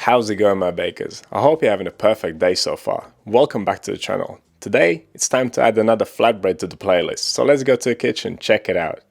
How's it going, my bakers? I hope you're having a perfect day so far. Welcome back to the channel. Today, it's time to add another flatbread to the playlist, so let's go to the kitchen, check it out.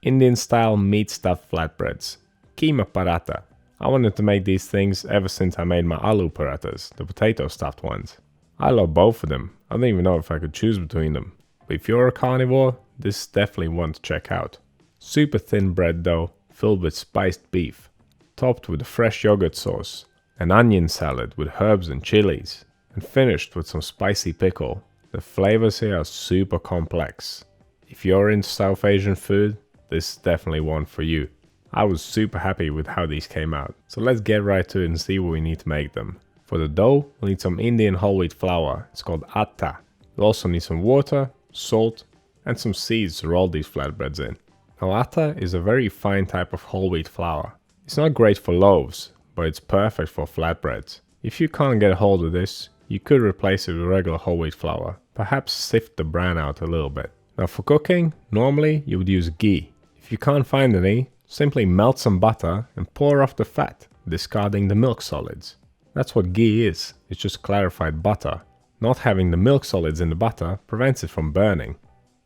Indian style meat stuffed flatbreads. Keema paratha. I wanted to make these things ever since I made my aloo parathas, the potato stuffed ones. I love both of them. I don't even know if I could choose between them. But if you're a carnivore, this is definitely one to check out. Super thin bread dough, filled with spiced beef, topped with a fresh yogurt sauce, an onion salad with herbs and chilies, and finished with some spicy pickle. The flavors here are super complex. If you're into South Asian food, this is definitely one for you. I was super happy with how these came out. So let's get right to it and see what we need to make them. For the dough, we'll need some Indian whole wheat flour. It's called atta. We'll also need some water, salt, and some seeds to roll these flatbreads in. Now atta is a very fine type of whole wheat flour. It's not great for loaves, but it's perfect for flatbreads. If you can't get a hold of this, you could replace it with regular whole wheat flour. Perhaps sift the bran out a little bit. Now for cooking, normally you would use ghee. If you can't find any, simply melt some butter and pour off the fat, discarding the milk solids. That's what ghee is, it's just clarified butter. Not having the milk solids in the butter prevents it from burning.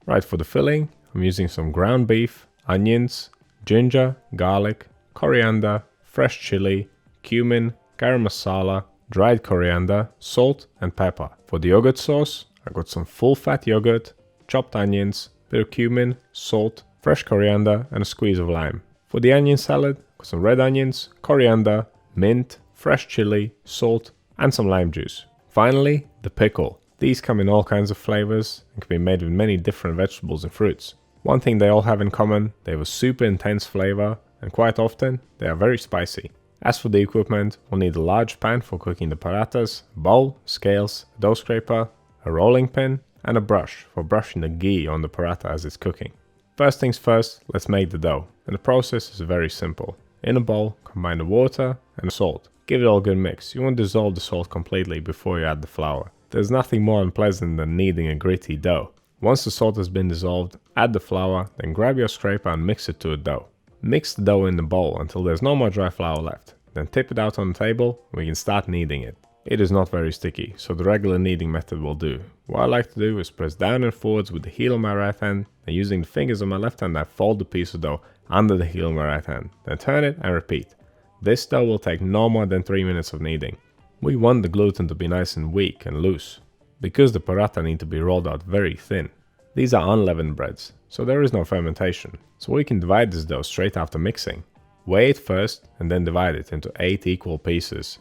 Right, for the filling, I'm using some ground beef, onions, ginger, garlic, coriander, fresh chili, cumin, garam masala, dried coriander, salt and pepper. For the yogurt sauce, I got some full fat yogurt, chopped onions, bit of cumin, salt, fresh coriander and a squeeze of lime. For the onion salad, got some red onions, coriander, mint, fresh chili, salt and some lime juice. Finally, the pickle. These come in all kinds of flavors and can be made with many different vegetables and fruits. One thing they all have in common, they have a super intense flavor and quite often they are very spicy. As for the equipment, we'll need a large pan for cooking the parathas, a bowl, scales, a dough scraper, a rolling pin and a brush for brushing the ghee on the paratha as it's cooking. First things first, let's make the dough, and the process is very simple. In a bowl, combine the water and the salt. Give it all a good mix. You won't dissolve the salt completely before you add the flour. There's nothing more unpleasant than kneading a gritty dough. Once the salt has been dissolved, add the flour, then grab your scraper and mix it to a dough. Mix the dough in the bowl until there's no more dry flour left. Then tip it out on the table and we can start kneading it. It is not very sticky, so the regular kneading method will do. What I like to do is press down and forwards with the heel of my right hand, and using the fingers of my left hand I fold the piece of dough under the heel of my right hand. Then turn it and repeat. This dough will take no more than 3 minutes of kneading. We want the gluten to be nice and weak and loose, because the paratha need to be rolled out very thin. These are unleavened breads, so there is no fermentation. So we can divide this dough straight after mixing. Weigh it first and then divide it into 8 equal pieces,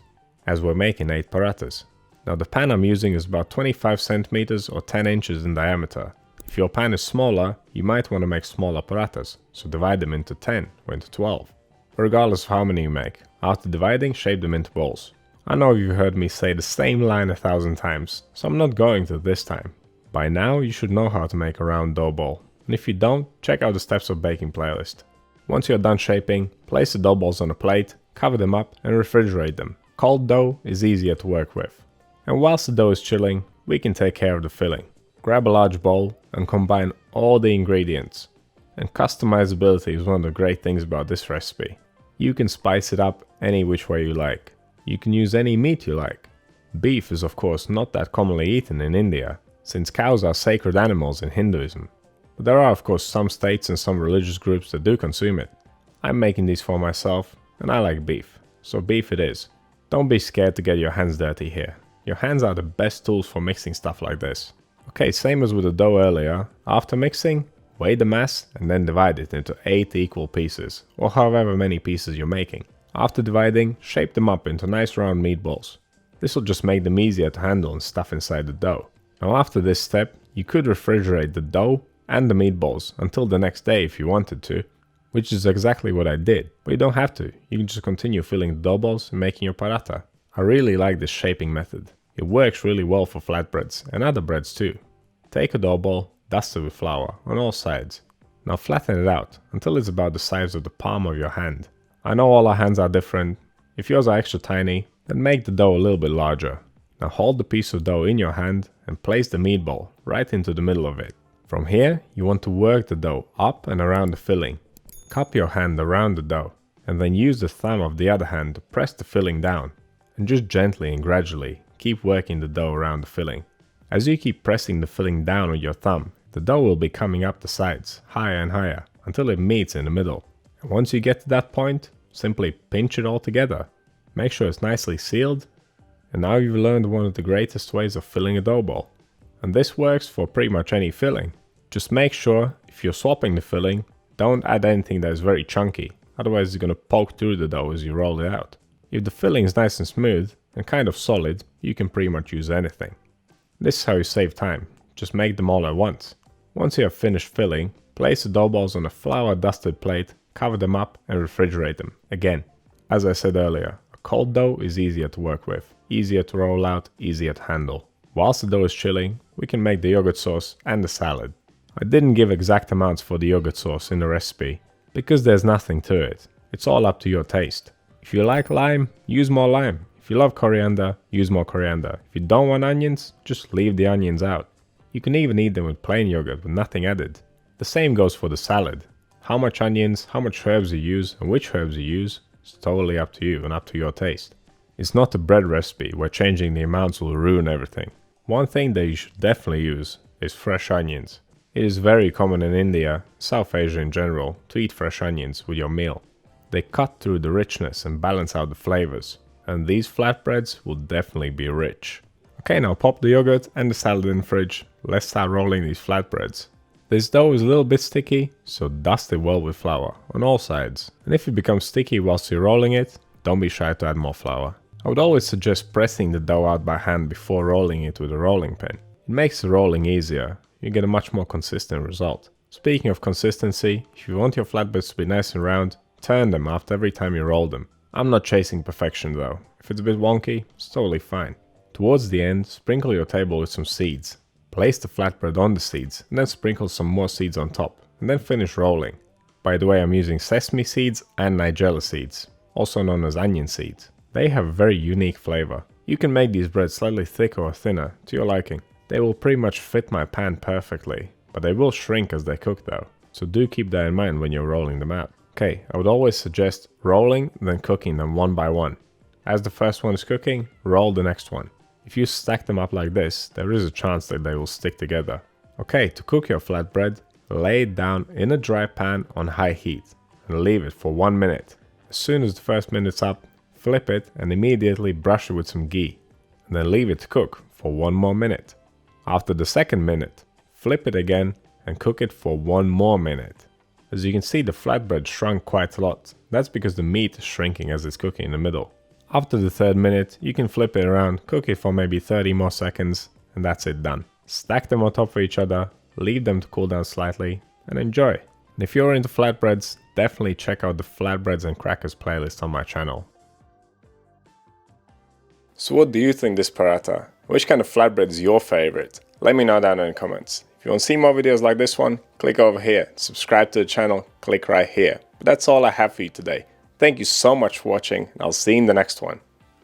as we're making 8 parathas. Now the pan I'm using is about 25 centimeters or 10 inches in diameter. If your pan is smaller, you might want to make smaller parathas, so divide them into 10 or into 12. Regardless of how many you make, after dividing, shape them into balls. I know you've heard me say the same line 1,000 times, so I'm not going to this time. By now you should know how to make a round dough ball, and if you don't, check out the steps of baking playlist. Once you're done shaping, place the dough balls on a plate, cover them up and refrigerate them. Cold dough is easier to work with. And whilst the dough is chilling, we can take care of the filling. Grab a large bowl and combine all the ingredients. And customizability is one of the great things about this recipe. You can spice it up any which way you like. You can use any meat you like. Beef is of course not that commonly eaten in India, since cows are sacred animals in Hinduism. But there are of course some states and some religious groups that do consume it. I'm making these for myself and I like beef, so beef it is. Don't be scared to get your hands dirty here. Your hands are the best tools for mixing stuff like this. Okay, same as with the dough earlier. After mixing, weigh the mass and then divide it into 8 equal pieces, or however many pieces you're making. After dividing, shape them up into nice round meatballs. This will just make them easier to handle and stuff inside the dough. Now after this step, you could refrigerate the dough and the meatballs until the next day if you wanted to, which is exactly what I did. But you don't have to, you can just continue filling the dough balls and making your paratha. I really like this shaping method. It works really well for flatbreads and other breads too. Take a dough ball, dust it with flour on all sides. Now flatten it out until it's about the size of the palm of your hand. I know all our hands are different. If yours are extra tiny, then make the dough a little bit larger. Now hold the piece of dough in your hand and place the meatball right into the middle of it. From here, you want to work the dough up and around the filling. Cup your hand around the dough and then use the thumb of the other hand to press the filling down. and just gently and gradually keep working the dough around the filling. As you keep pressing the filling down with your thumb, the dough will be coming up the sides, higher and higher, until it meets in the middle. And once you get to that point, simply pinch it all together. Make sure it's nicely sealed. And now you've learned one of the greatest ways of filling a dough ball. And this works for pretty much any filling. Just make sure, if you're swapping the filling, don't add anything that is very chunky, otherwise it's going to poke through the dough as you roll it out. If the filling is nice and smooth and kind of solid, you can pretty much use anything. This is how you save time, just make them all at once. Once you have finished filling, place the dough balls on a flour dusted plate, cover them up and refrigerate them. Again, as I said earlier, a cold dough is easier to work with, easier to roll out, easier to handle. Whilst the dough is chilling, we can make the yogurt sauce and the salad. I didn't give exact amounts for the yogurt sauce in the recipe, because there's nothing to it. It's all up to your taste. If you like lime, use more lime. If you love coriander, use more coriander. If you don't want onions, just leave the onions out. You can even eat them with plain yogurt with nothing added. The same goes for the salad. How much onions, how much herbs you use, and which herbs you use is totally up to you and up to your taste. It's not a bread recipe where changing the amounts will ruin everything. One thing that you should definitely use is fresh onions. It is very common in India, South Asia in general, to eat fresh onions with your meal. They cut through the richness and balance out the flavors, and these flatbreads will definitely be rich. Okay, now pop the yogurt and the salad in the fridge. Let's start rolling these flatbreads. This dough is a little bit sticky, so dust it well with flour on all sides. And if it becomes sticky whilst you're rolling it, don't be shy to add more flour. I would always suggest pressing the dough out by hand before rolling it with a rolling pin. It makes the rolling easier. You get a much more consistent result. Speaking of consistency, if you want your flatbreads to be nice and round, turn them after every time you roll them. I'm not chasing perfection though. If it's a bit wonky, it's totally fine. Towards the end, sprinkle your table with some seeds. Place the flatbread on the seeds and then sprinkle some more seeds on top and then finish rolling. By the way, I'm using sesame seeds and nigella seeds, also known as onion seeds. They have a very unique flavor. You can make these breads slightly thicker or thinner to your liking. They will pretty much fit my pan perfectly, but they will shrink as they cook though, so do keep that in mind when you're rolling them out. Okay, I would always suggest rolling then cooking them one by one. As the first one is cooking, roll the next one. If you stack them up like this, there is a chance that they will stick together. Okay, to cook your flatbread, lay it down in a dry pan on high heat and leave it for 1 minute. As soon as the first minute's up, flip it and immediately brush it with some ghee, and then leave it to cook for 1 more minute. After the second minute, flip it again and cook it for 1 more minute. As you can see, the flatbread shrunk quite a lot. That's because the meat is shrinking as it's cooking in the middle. After the third minute, you can flip it around, cook it for maybe 30 more seconds, and that's it done. Stack them on top of each other, leave them to cool down slightly, and enjoy. And if you're into flatbreads, definitely check out the Flatbreads and Crackers playlist on my channel. So what do you think this paratha? Which kind of flatbread is your favorite? Let me know down in the comments. If you want to see more videos like this one, click over here. Subscribe to the channel, click right here. But that's all I have for you today. Thank you so much for watching, and I'll see you in the next one.